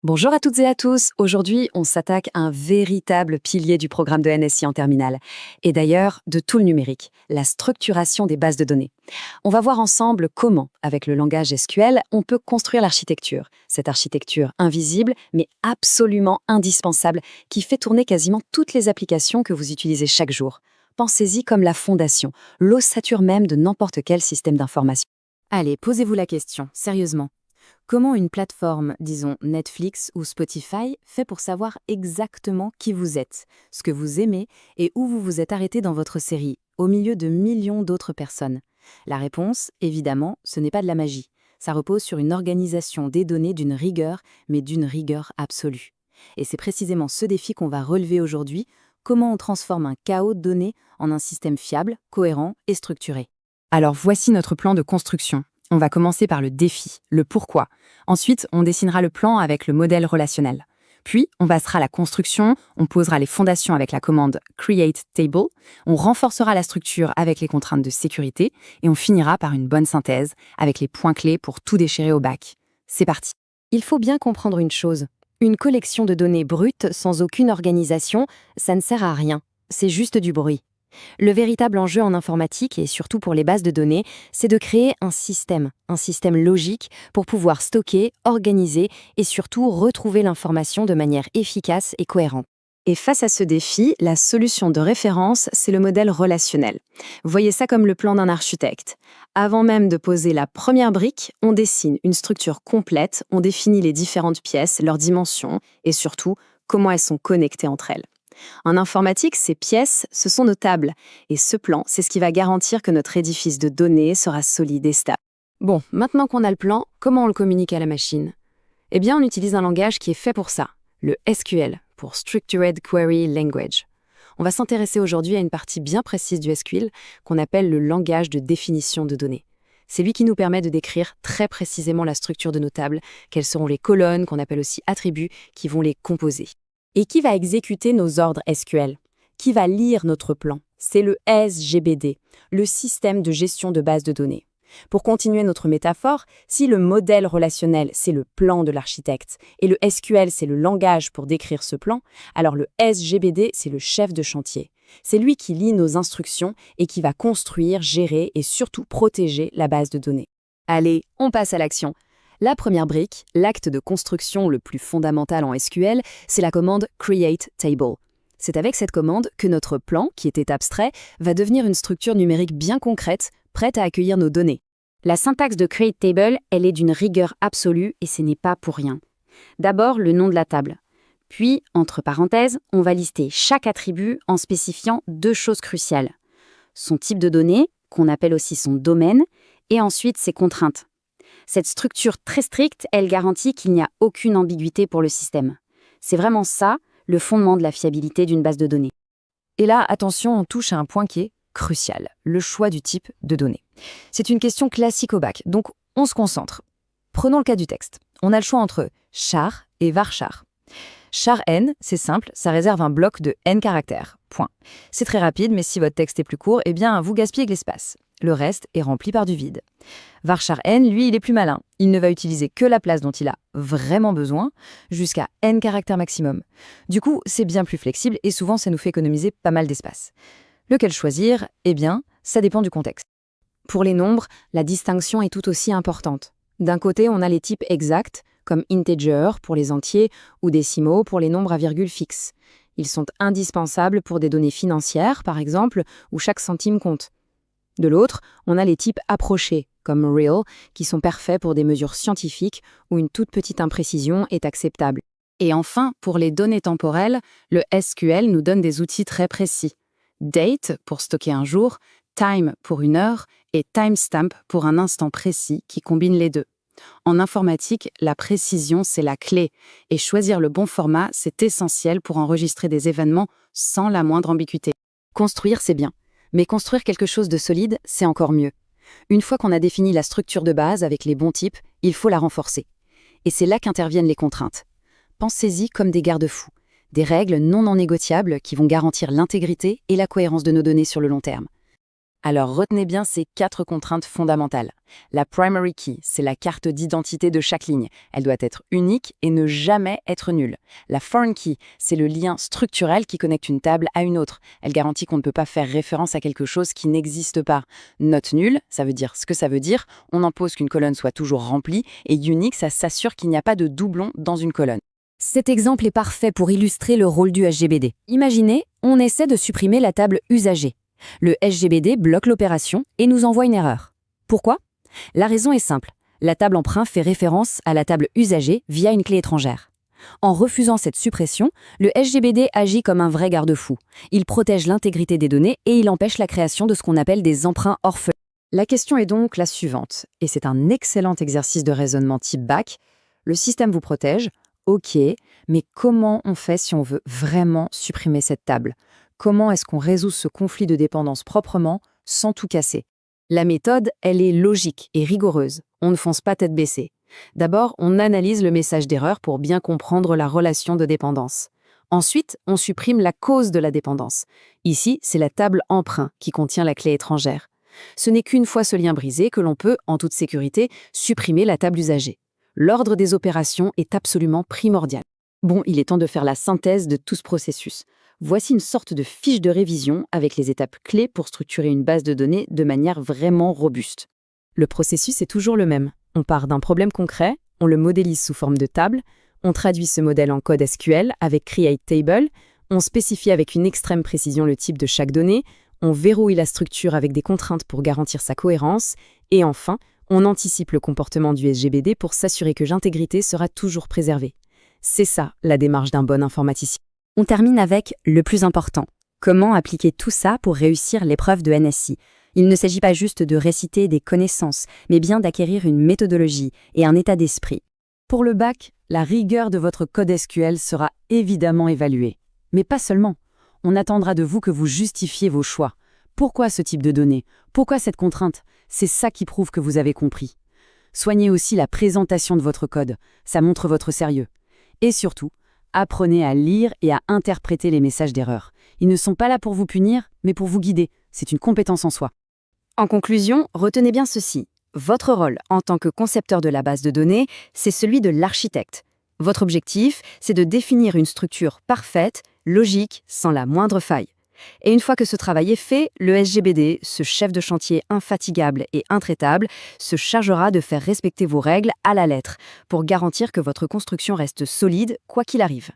Bonjour à toutes et à tous. Aujourd'hui, on s'attaque à un véritable pilier du programme de NSI en terminale. Et d'ailleurs, de tout le numérique, la structuration des bases de données. On va voir ensemble comment, avec le langage SQL, on peut construire l'architecture. Cette architecture invisible, mais absolument indispensable, qui fait tourner quasiment toutes les applications que vous utilisez chaque jour. Pensez-y comme la fondation, l'ossature même de n'importe quel système d'information. Allez, posez-vous la question, sérieusement. Comment une plateforme, disons Netflix ou Spotify, fait pour savoir exactement qui vous êtes, ce que vous aimez et où vous vous êtes arrêté dans votre série, au milieu de millions d'autres personnes? La réponse, évidemment, ce n'est pas de la magie. Ça repose sur une organisation des données d'une rigueur, mais d'une rigueur absolue. Et c'est précisément ce défi qu'on va relever aujourd'hui, comment on transforme un chaos de données en un système fiable, cohérent et structuré. Alors voici notre plan de construction. On va commencer par le défi, le pourquoi. Ensuite, on dessinera le plan avec le modèle relationnel. Puis, on passera à la construction, on posera les fondations avec la commande Create Table, on renforcera la structure avec les contraintes de sécurité, et on finira par une bonne synthèse avec les points clés pour tout déchirer au bac. C'est parti. Il faut bien comprendre une chose. Une collection de données brutes sans aucune organisation, ça ne sert à rien. C'est juste du bruit. Le véritable enjeu en informatique, et surtout pour les bases de données, c'est de créer un système logique pour pouvoir stocker, organiser et surtout retrouver l'information de manière efficace et cohérente. Et face à ce défi, la solution de référence, c'est le modèle relationnel. Voyez ça comme le plan d'un architecte. Avant même de poser la première brique, on dessine une structure complète, on définit les différentes pièces, leurs dimensions et surtout comment elles sont connectées entre elles. En informatique, ces pièces, ce sont nos tables. Et ce plan, c'est ce qui va garantir que notre édifice de données sera solide et stable. Bon, maintenant qu'on a le plan, comment on le communique à la machine? Eh bien, on utilise un langage qui est fait pour ça, le SQL, pour Structured Query Language. On va s'intéresser aujourd'hui à une partie bien précise du SQL qu'on appelle le langage de définition de données. C'est lui qui nous permet de décrire très précisément la structure de nos tables, quelles seront les colonnes, qu'on appelle aussi attributs, qui vont les composer. Et qui va exécuter nos ordres SQL? Qui va lire notre plan? C'est le SGBD, le système de gestion de base de données. Pour continuer notre métaphore, si le modèle relationnel, c'est le plan de l'architecte, et le SQL, c'est le langage pour décrire ce plan, alors le SGBD, c'est le chef de chantier. C'est lui qui lit nos instructions et qui va construire, gérer et surtout protéger la base de données. Allez, on passe à l'action. La première brique, l'acte de construction le plus fondamental en SQL, c'est la commande Create Table. C'est avec cette commande que notre plan, qui était abstrait, va devenir une structure numérique bien concrète, prête à accueillir nos données. La syntaxe de Create Table, elle est d'une rigueur absolue et ce n'est pas pour rien. D'abord, le nom de la table. Puis, entre parenthèses, on va lister chaque attribut en spécifiant deux choses cruciales. Son type de données, qu'on appelle aussi son domaine, et ensuite ses contraintes. Cette structure très stricte, elle garantit qu'il n'y a aucune ambiguïté pour le système. C'est vraiment ça, le fondement de la fiabilité d'une base de données. Et là, attention, on touche à un point qui est crucial, le choix du type de données. C'est une question classique au bac, donc on se concentre. Prenons le cas du texte. On a le choix entre char et varchar. Char n, c'est simple, ça réserve un bloc de n caractères. Point. C'est très rapide, mais si votre texte est plus court, eh bien, vous gaspillez de l'espace. Le reste est rempli par du vide. Varchar n, lui, il est plus malin. Il ne va utiliser que la place dont il a vraiment besoin, jusqu'à n caractères maximum. Du coup, c'est bien plus flexible et souvent, ça nous fait économiser pas mal d'espace. Lequel choisir? Eh bien, ça dépend du contexte. Pour les nombres, la distinction est tout aussi importante. D'un côté, on a les types exacts, comme integer pour les entiers ou décimaux pour les nombres à virgule fixe. Ils sont indispensables pour des données financières, par exemple, où chaque centime compte. De l'autre, on a les types approchés, comme real, qui sont parfaits pour des mesures scientifiques où une toute petite imprécision est acceptable. Et enfin, pour les données temporelles, le SQL nous donne des outils très précis. Date pour stocker un jour, time pour une heure et timestamp pour un instant précis qui combine les deux. En informatique, la précision, c'est la clé, et choisir le bon format, c'est essentiel pour enregistrer des événements sans la moindre ambiguïté. Construire, c'est bien, mais construire quelque chose de solide, c'est encore mieux. Une fois qu'on a défini la structure de base avec les bons types, il faut la renforcer. Et c'est là qu'interviennent les contraintes. Pensez-y comme des garde-fous, des règles non négociables qui vont garantir l'intégrité et la cohérence de nos données sur le long terme. Alors retenez bien ces 4 contraintes fondamentales. La primary key, c'est la carte d'identité de chaque ligne. Elle doit être unique et ne jamais être nulle. La foreign key, c'est le lien structurel qui connecte une table à une autre. Elle garantit qu'on ne peut pas faire référence à quelque chose qui n'existe pas. Not null, ça veut dire ce que ça veut dire. On impose qu'une colonne soit toujours remplie. Et unique, ça s'assure qu'il n'y a pas de doublon dans une colonne. Cet exemple est parfait pour illustrer le rôle du SGBD. Imaginez, on essaie de supprimer la table usagée. Le SGBD bloque l'opération et nous envoie une erreur. Pourquoi? La raison est simple. La table emprunt fait référence à la table usagée via une clé étrangère. En refusant cette suppression, le SGBD agit comme un vrai garde-fou. Il protège l'intégrité des données et il empêche la création de ce qu'on appelle des emprunts orphelins. La question est donc la suivante, et c'est un excellent exercice de raisonnement type bac. Le système vous protège, ok, mais comment on fait si on veut vraiment supprimer cette table? Comment est-ce qu'on résout ce conflit de dépendance proprement, sans tout casser? La méthode, elle est logique et rigoureuse. On ne fonce pas tête baissée. D'abord, on analyse le message d'erreur pour bien comprendre la relation de dépendance. Ensuite, on supprime la cause de la dépendance. Ici, c'est la table emprunt qui contient la clé étrangère. Ce n'est qu'une fois ce lien brisé que l'on peut, en toute sécurité, supprimer la table usagée. L'ordre des opérations est absolument primordial. Bon, il est temps de faire la synthèse de tout ce processus. Voici une sorte de fiche de révision avec les étapes clés pour structurer une base de données de manière vraiment robuste. Le processus est toujours le même. On part d'un problème concret, on le modélise sous forme de table, on traduit ce modèle en code SQL avec createTable, on spécifie avec une extrême précision le type de chaque donnée, on verrouille la structure avec des contraintes pour garantir sa cohérence, et enfin, on anticipe le comportement du SGBD pour s'assurer que l'intégrité sera toujours préservée. C'est ça, la démarche d'un bon informaticien. On termine avec le plus important. Comment appliquer tout ça pour réussir l'épreuve de NSI? Il ne s'agit pas juste de réciter des connaissances, mais bien d'acquérir une méthodologie et un état d'esprit. Pour le bac, la rigueur de votre code SQL sera évidemment évaluée. Mais pas seulement. On attendra de vous que vous justifiez vos choix. Pourquoi ce type de données? Pourquoi cette contrainte? C'est ça qui prouve que vous avez compris. Soignez aussi la présentation de votre code. Ça montre votre sérieux. Et surtout, apprenez à lire et à interpréter les messages d'erreur. Ils ne sont pas là pour vous punir, mais pour vous guider. C'est une compétence en soi. En conclusion, retenez bien ceci. Votre rôle en tant que concepteur de la base de données, c'est celui de l'architecte. Votre objectif, c'est de définir une structure parfaite, logique, sans la moindre faille. Et une fois que ce travail est fait, le SGBD, ce chef de chantier infatigable et intraitable, se chargera de faire respecter vos règles à la lettre pour garantir que votre construction reste solide quoi qu'il arrive.